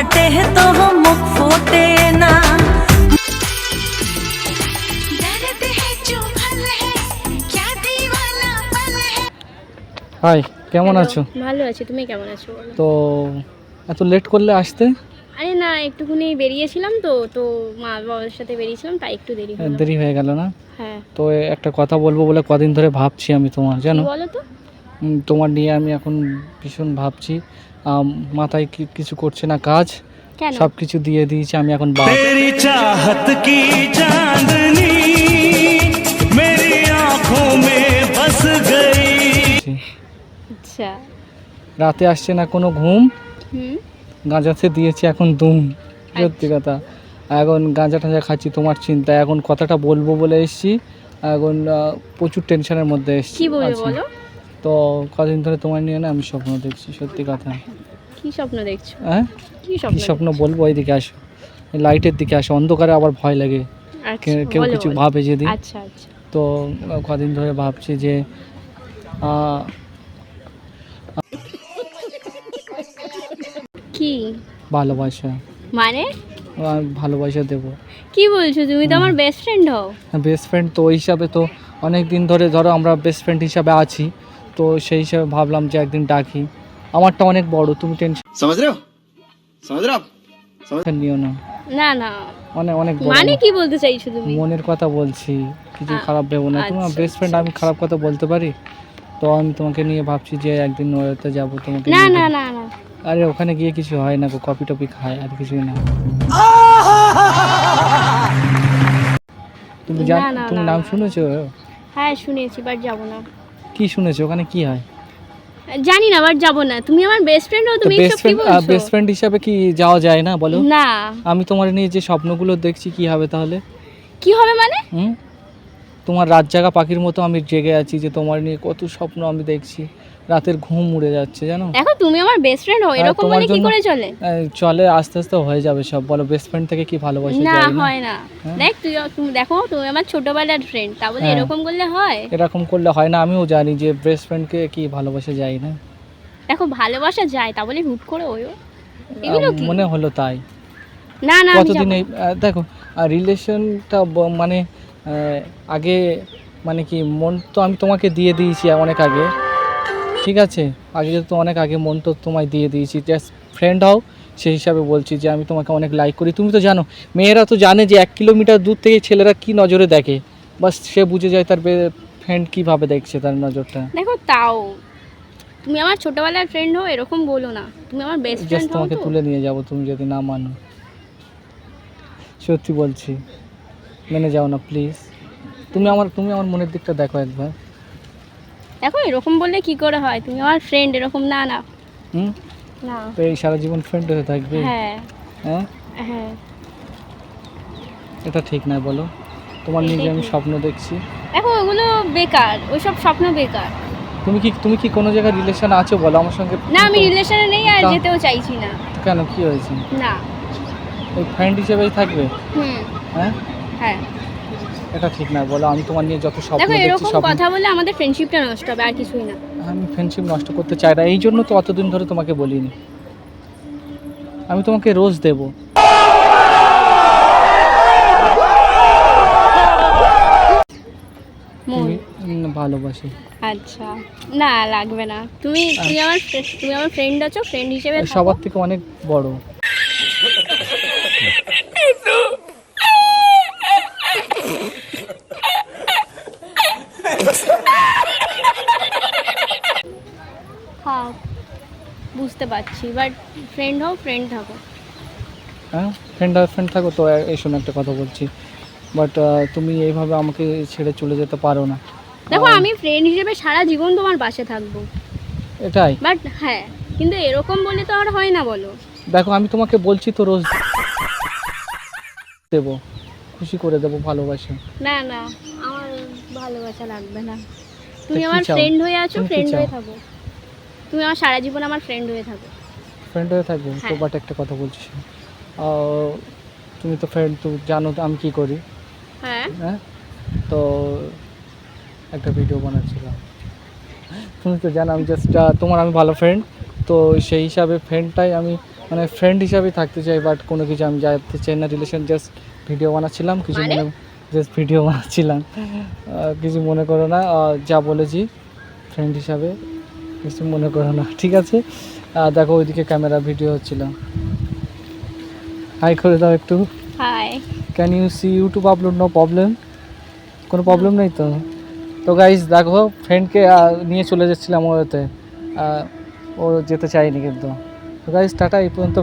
फाटे तो मुख फूटे ना। হাই, কেমন আছো? ভালো আছি, তুমি কেমন আছো? তো এত লেট করলে আসতে? আরে না, একটুখানি বেরিয়েছিলাম তো মা বাবার সাথে বেরিয়েছিলাম, তাই একটু দেরি হলো। দেরি হয়ে গেল না? হ্যাঁ। তো একটা কথা বলবো বলে কদিন ধরে ভাবছি আমি তোমার, জানো? বলো তো। তোমার নিয়ে আমি এখন ভীষণ ভাবছি। মাথায় কিছু করছে না কাজ, কেন? সব কিছু দিয়ে দিয়েছি আমি এখন বাদ। तेरी चाहत की चांदनी मेरी आंखों में बस गई। আচ্ছা। রাতে আসছে না কোনো ঘুম, হুম। গাঁজাতে দিয়েছি এখন দুম। সত্যি কথা, এখন গাঁজা টাঁজা খাচ্ছি তোমার চিন্তা। এখন কথাটা বলবো বলে এসেছি, এখন প্রচুর টেনশনের মধ্যে এসেছি। কি বলবো বলো? তো কদিন ধরে তোমার নিয়ে না আমি স্বপ্ন দেখছি, সত্যি কথা। কি স্বপ্ন দেখছো? হ্যাঁ, কি কি স্বপ্ন বলবো? ওইদিকে আসো, লাইটের দিকে আসো, অন্ধকারে আবার ভয় লাগে, কেউ কিছু ভাবে যদি। আচ্ছা আচ্ছা। তো কদিন ধরে ভাবছি যে কি ভালোবাসা, মানে? ভালোবাসা দেবো। কি বলছো? তুমি তো আমার বেস্ট ফ্রেন্ড হও। বেস্ট ফ্রেন্ড তো ওই হিসাবে তো অনেক দিন ধরে ধরো আমরা বেস্ট ফ্রেন্ড হিসাবে আছি, তো সেই হিসাবে ভাবলাম যে একদিন ডাকি। আমারটা অনেক বড়, তুমি টেনশন নিও না। না না, অনেক অনেক বড়। মানে কি বলতে চাইছো তুমি? মনের কথা বলছি, কিছু খারাপ ভেবো না। তোমার বেস্ট ফ্রেন্ড, আমি খারাপ কথা বলতে পারি? তো আমি তোমাকে নিয়ে ভাবছি যে একদিন ওতে যাবো তোমাকে না নিয়ে। না না না, আরে ওখানে গিয়ে কিছু হয় না, কপি টপি খায় আর কিছুই না। তুমি না, না, তুমি না, নাম না। শুনেছো? হ্যাঁ শুনেছি, বাট যাবো না। কি শুনেছো? ওখানে কি হয়? জানি না, বাট যাবো না। তুমি আমার বেস্ট ফ্রেন্ড হও, তুমি এসব কি বলছো? বেস্ট ফ্রেন্ড হিসাবে কি যাওয়া যায় না বলো? না। আমি তোমার নিয়ে যে স্বপ্নগুলো দেখছি, কি হবে তাহলে? কি হবে মানে? তোমার রাত জাগা পাখির মতো আমি জেগে আছি, যে তোমার নিয়ে কত স্বপ্ন আমি দেখছি, রাতের ঘুম উড়ে যাচ্ছে, জানো? দেখো, তুমি আমার বেস্ট ফ্রেন্ড হও, এরকম তোমার মানে কি জন্য- করে চলে? চলে, আস্তে আস্তে হয়ে যাবে সব। বলো, বেস্ট ফ্রেন্ড থেকে কি ভালোবাসা না, যায় না? হয় না। হ্যাঁ? দেখ, তুমি দেখো, তুমি আমার ছোটবেলার ফ্রেন্ড, তা বলে হ্যাঁ। এরকম করলে হয়? এরকম করলে হয় না, আমিও জানি যে বেস্ট ফ্রেন্ডকে কি ভালোবাসা যায় না। দেখো, ভালোবাসা যায়, তা বলে হুট করে ওইও এগুলো কি? মনে হলো তাই। না না, আমি কতদিন যাবো এই দেখো রিলেশনটা মানে আগে মানে কি, মন তো আমি তোমাকে দিয়ে দিয়েছি অনেক আগে, ঠিক আছে? আগে তো অনেক আগে মন তো তোমায় দিয়ে দিয়েছি, জাস্ট ফ্রেন্ড হও সেই হিসাবে বলছি যে আমি তোমাকে অনেক লাইক করি। তুমি তো জানো, মেয়েরা তো জানে যে 1 কিলোমিটার দূর থেকে ছেলেরা কি নজরে দেখে, বাস সে বুঝে যায় তার ফ্রেন্ড কীভাবে দেখছে, তার নজরটা। দেখো, তাও তুমি আমার ছোটবেলার ফ্রেন্ড হও, এরকম বলো না। তুমি আমার বেস্ট জাস্ট ফ্রেন্ড হও তোমাকে তো। তুলে নিয়ে যাব, তুমি যদি না মানো। সত্যি বলছি, মেনে যাও না প্লিজ। তুমি আমার মনের দিকটা দেখো একবার। দেখো, এরকম বললে কি করে হয়? তুমি আমার ফ্রেন্ড, এরকম না না না। তো এই সারা জীবন ফ্রেন্ড হয়ে থাকবে? হ্যাঁ হ্যাঁ, হ্যাঁ। এটা ঠিক নয় বলো। তোমার নিয়ে যে আমি স্বপ্ন দেখছি, দেখো, ওগুলো বেকার, ওইসব স্বপ্ন বেকার। তুমি কি কোনো জায়গায় রিলেশন আছো বলো আমার সঙ্গে? না, আমি রিলেশনে নেই, আর তা- যেতেও চাইছি না। কেন, কি হয়েছে? না। ওই ফ্রেন্ড হিসেবেই থাকবে? হুম। হ্যাঁ, হ্যাঁ। এটা ঠিক নয় বলো। আমি তোমার নিয়ে যত স্বপ্ন দেখো, দেখছি, এরকম স্বপ্ন কথা বললে আমাদের ফ্রেন্ডশিপটা নষ্ট হবে, আর কিছুই না। আমি ফ্রেন্ডশিপ নষ্ট করতে চাই না, এই জন্য তো অতদিন ধরে তোমাকে বলিনি। আমি তোমাকে রোজ দেব। মন। ভালোবাসি। আচ্ছা, না লাগবে না। তুমি আমার ফ্রেন্ড আছো, ফ্রেন্ড হিসেবে থাকো। সবার থেকে অনেক বড়। হ্যাঁ, বুঝতে পারছি, বাট ফ্রেন্ড হও, ফ্রেন্ড থাকো। হ্যাঁ, ফ্রেন্ড থাকো তো। এই শোনো, একটা কথা বলছি, বাট তুমি এইভাবে আমাকে ছেড়ে চলে যেতে পারো না। দেখো, আমি ফ্রেন্ড হিসেবে সারা জীবন তোমার পাশে থাকবো, এটাই। বাট হ্যাঁ, কিন্তু এরকম বলে তো আর হয় না, বলো। দেখো, আমি তোমাকে বলছি তো রোজ দেবো, খুশি করে দেবো, ভালোবাসা। না না, আমার ভালোবাসা লাগবে না। তুমি কি আমার চাও? ফ্রেন্ড হয়ে আছো, তুমি কি ফ্রেন্ড হয়ে চাও? থাকো। তুমি আমার সারা জীবন আমার ফ্রেন্ড হয়ে থাকো। ফ্রেন্ড হয়ে থাকবো তো, হ্যাঁ। বাট একটা কথা বলছি, তুমি তো ফ্রেন্ড, তো জানো তো আমি কি করি। হ্যাঁ। হ্যাঁ, তো একটা ভিডিও বানাচ্ছিলাম, তুমি তো জানো আমি জাস্ট তোমার আমি ভালো ফ্রেন্ড, তো সেই হিসাবে ফ্রেন্ডটাই আমি মানে ফ্রেন্ড হিসাবে থাকতে চাই, বাট কোনো কিছু আমি যাতে চাই না রিলেশন। জাস্ট ভিডিও বানাচ্ছিলাম, কিছু মানে? মনে জাস্ট ভিডিও বানাচ্ছিলাম, কিছু মনে করো না, যা বলেছি ফ্রেন্ড হিসাবে, কিছু মনে করো না, ঠিক আছে? দেখো ওইদিকে ক্যামেরা ভিডিও হচ্ছিল। হাই করে দাও একটু। Hi. Can you see YouTube upload? No problem, কোনো প্রবলেম নেই তো। তো গাইস দেখো ফ্রেন্ডকে নিয়ে চলে যাচ্ছিলাম ওতে, ও যেতে চায়নি কিন্তু। তো গাইস টাটা, এই পর্যন্ত।